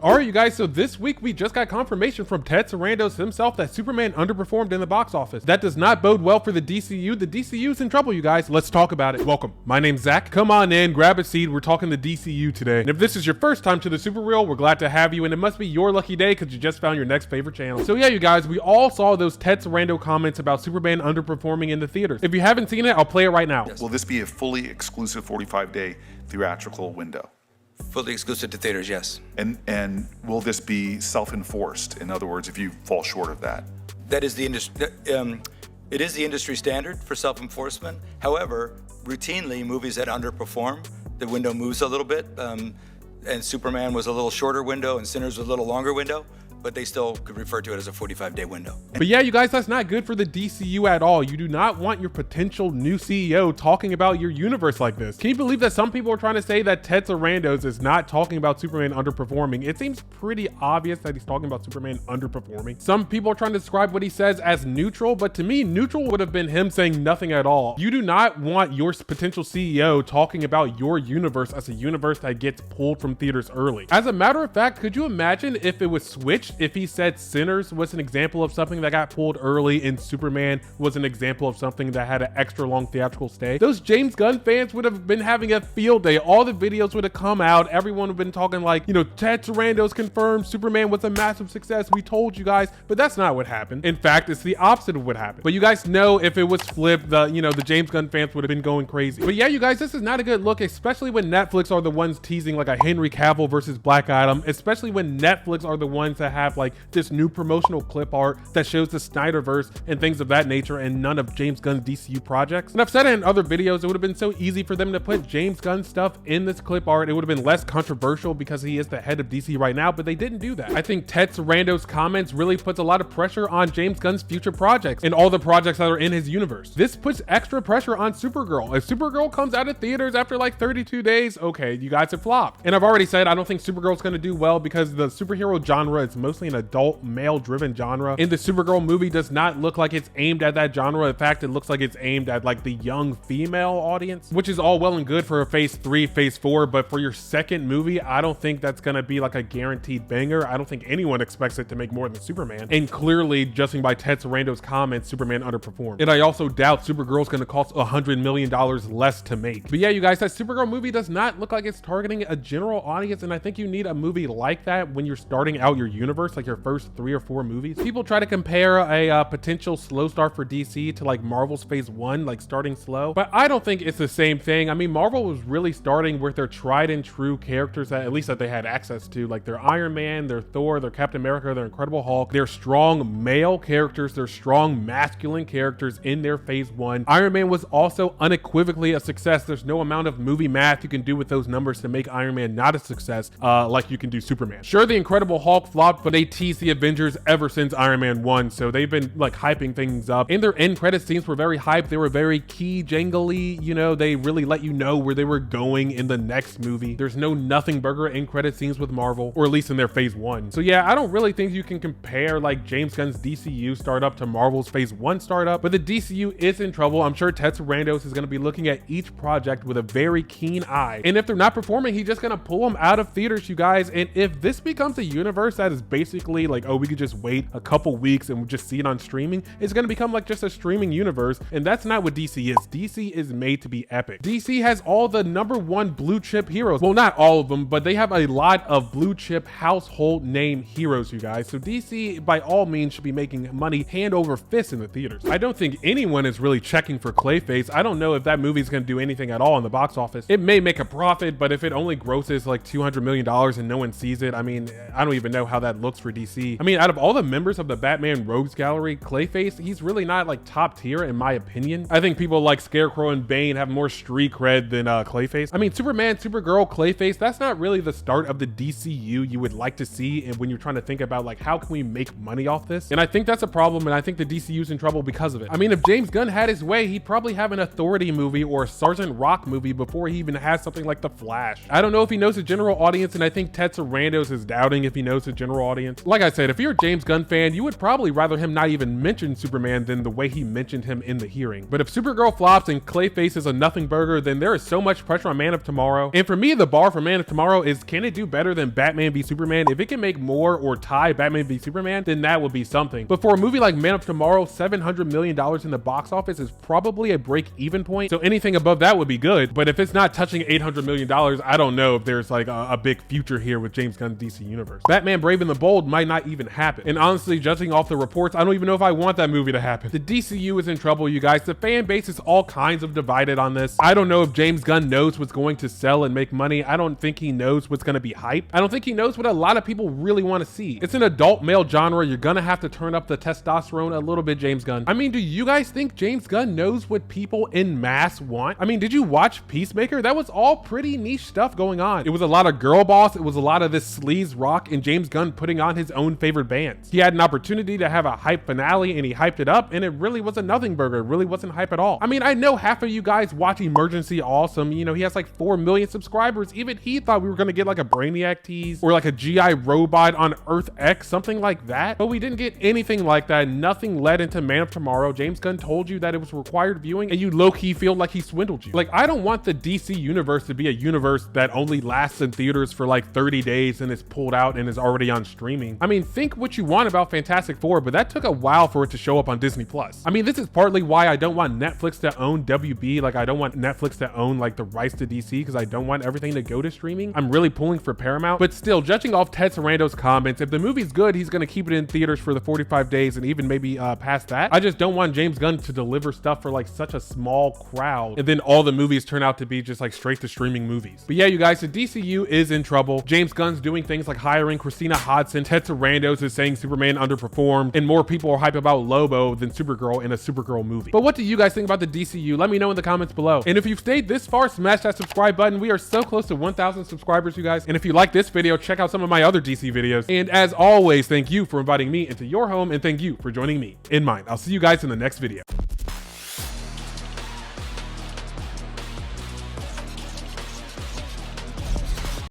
Alright you guys, so this week we just got confirmation from Ted Sarandos himself that Superman underperformed in the box office. That does not bode well for the DCU. The DCU's in trouble, you guys. Let's talk about it. Welcome. My name's Zach. Come on in, grab a seat. We're talking the DCU today. And if this is your first time to the Super Reel, we're glad to have you, and it must be your lucky day because you just found your next favorite channel. So yeah, you guys, we all saw those Ted Sarandos comments about Superman underperforming in the theaters. If you haven't seen it, I'll play it right now. Will this be a fully exclusive 45-day theatrical window? Fully exclusive to theaters, yes. And will this be self-enforced? In other words, if you fall short of that? That is the industry. It is the industry standard for self-enforcement. However, routinely, movies that underperform, the window moves a little bit. And Superman was a little shorter window, and Sinners was a little longer window, but they still could refer to it as a 45-day window. But yeah, you guys, that's not good for the DCU at all. You do not want your potential new CEO talking about your universe like this. Can you believe that some people are trying to say that Ted Sarandos is not talking about Superman underperforming? It seems pretty obvious that he's talking about Superman underperforming. Some people are trying to describe what he says as neutral, but to me, neutral would have been him saying nothing at all. You do not want your potential CEO talking about your universe as a universe that gets pulled from theaters early. As a matter of fact, could you imagine if it was switched? If he said Sinners was an example of something that got pulled early and Superman was an example of something that had an extra long theatrical stay, those James Gunn fans would have been having a field day. All the videos would have come out. Everyone would have been talking like, you know, Ted Sarandos confirmed Superman was a massive success. We told you guys, but that's not what happened. In fact, it's the opposite of what happened. But you guys know if it was flipped, the James Gunn fans would have been going crazy. But yeah, you guys, this is not a good look, especially when Netflix are the ones teasing like a Henry Cavill versus Black Adam, especially when Netflix are the ones that have like this new promotional clip art that shows the Snyderverse and things of that nature and none of James Gunn's DCU projects. And I've said it in other videos, it would have been so easy for them to put James Gunn stuff in this clip art. It would have been less controversial because he is the head of DC right now, but they didn't do that. I think Ted Sarandos' comments really puts a lot of pressure on James Gunn's future projects and all the projects that are in his universe. This puts extra pressure on Supergirl. If Supergirl comes out of theaters after like 32 days, okay, you guys have flopped. And I've already said I don't think Supergirl's gonna do well because the superhero genre is mostly an adult male-driven genre, and the Supergirl movie does not look like it's aimed at that genre. In fact, it looks like it's aimed at like the young female audience, which is all well and good for a phase 3, phase 4, but for your second movie, I don't think that's gonna be like a guaranteed banger. I don't think anyone expects it to make more than Superman, and clearly, judging by Ted Sarandos' comments, Superman underperformed. And I also doubt Supergirl's gonna cost $100 million less to make. But yeah, you guys, that Supergirl movie does not look like it's targeting a general audience, and I think you need a movie like that when you're starting out your universe, like your first 3 or 4 movies. People try to compare a potential slow start for DC to like Marvel's phase 1, like starting slow, but I don't think it's the same thing. I mean, Marvel was really starting with their tried and true characters that at least that they had access to, like their Iron Man, their Thor, their Captain America, their Incredible Hulk, their strong male characters, their strong masculine characters in their phase 1. Iron Man was also unequivocally a success. There's no amount of movie math you can do with those numbers to make Iron Man not a success like you can do Superman. Sure, the Incredible Hulk flopped, but they teased the Avengers ever since Iron Man 1, so they've been like hyping things up, and their end credit scenes were very hyped. They were very key jangly, you know, they really let you know where they were going in the next movie. There's no nothing burger end credit scenes with Marvel, or at least in their phase 1. So yeah, I don't really think you can compare like James Gunn's DCU startup to Marvel's phase 1 startup, but the DCU is in trouble. I'm sure Ted Sarandos is going to be looking at each project with a very keen eye, and if they're not performing, he's just going to pull them out of theaters, you guys. And if this becomes a universe that is basically like, oh, we could just wait a couple weeks and just see it on streaming, it's going to become like just a streaming universe, and that's not what DC is. DC is made to be epic. DC has all the #1 blue chip heroes. Well, not all of them, but they have a lot of blue chip household name heroes, you guys. So DC by all means should be making money hand over fist in the theaters. I don't think anyone is really checking for Clayface. I don't know if that movie is going to do anything at all in the box office. It may make a profit, but if it only grosses like $200 million and no one sees it, I mean, I don't even know how that looks for DC. I mean, out of all the members of the Batman Rogues Gallery, Clayface, he's really not like top tier in my opinion. I think people like Scarecrow and Bane have more street cred than Clayface. I mean, Superman, Supergirl, Clayface, that's not really the start of the DCU you would like to see, and when you're trying to think about like how can we make money off this, and I think that's a problem, and I think the DCU's in trouble because of it. I mean, if James Gunn had his way, he'd probably have an Authority movie or a Sergeant Rock movie before he even has something like The Flash. I don't know if he knows the general audience, and I think Ted Sarandos is doubting if he knows the general audience. Like I said, if you're a James Gunn fan, you would probably rather him not even mention Superman than the way he mentioned him in the hearing. But if Supergirl flops and Clayface is a nothing burger, then there is so much pressure on Man of Tomorrow. And for me, the bar for Man of Tomorrow is, can it do better than Batman v Superman? If it can make more or tie Batman v Superman, then that would be something. But for a movie like Man of Tomorrow, $700 million in the box office is probably a break-even point. So anything above that would be good. But if it's not touching $800 million, I don't know if there's like a big future here with James Gunn's DC universe. Batman Brave and the Bold might not even happen. And honestly, judging off the reports, I don't even know if I want that movie to happen. The DCU is in trouble, you guys. The fan base is all kinds of divided on this. I don't know if James Gunn knows what's going to sell and make money. I don't think he knows what's going to be hype. I don't think he knows what a lot of people really want to see. It's an adult male genre. You're gonna have to turn up the testosterone a little bit, James Gunn. I mean, do you guys think James Gunn knows what people in mass want? I mean, did you watch Peacemaker? That was all pretty niche stuff going on. It was a lot of girl boss. It was a lot of this sleaze rock and James Gunn putting on his own favorite bands. He had an opportunity to have a hype finale and he hyped it up, and it really was a nothing burger. It really wasn't hype at all. I mean, I know half of you guys watch Emergency Awesome. You know, he has like 4 million subscribers. Even he thought we were gonna get like a Brainiac tease or like a GI robot on Earth X, something like that. But we didn't get anything like that. Nothing led into Man of Tomorrow. James Gunn told you that it was required viewing and you low-key feel like he swindled you. Like, I don't want the DC universe to be a universe that only lasts in theaters for like 30 days and is pulled out and is already on streaming. I mean, think what you want about Fantastic Four, but that took a while for it to show up on Disney Plus. I mean, this is partly why I don't want Netflix to own WB. Like, I don't want Netflix to own like the rights to DC because I don't want everything to go to streaming. I'm really pulling for Paramount, but still, judging off Ted Sarando's comments, if the movie's good, he's going to keep it in theaters for the 45 days and even maybe past that. I just don't want James Gunn to deliver stuff for like such a small crowd and then all the movies turn out to be just like straight to streaming movies. But yeah, you guys, the DCU is in trouble. James Gunn's doing things like hiring Christina Hodson. Ted Sarandos is saying Superman underperformed, and more people are hype about Lobo than Supergirl in a Supergirl movie. But what do you guys think about the DCU? Let me know in the comments below. And if you've stayed this far, smash that subscribe button. We are so close to 1,000 subscribers, you guys. And if you like this video, check out some of my other DC videos. And as always, thank you for inviting me into your home, and thank you for joining me in mine. I'll see you guys in the next video.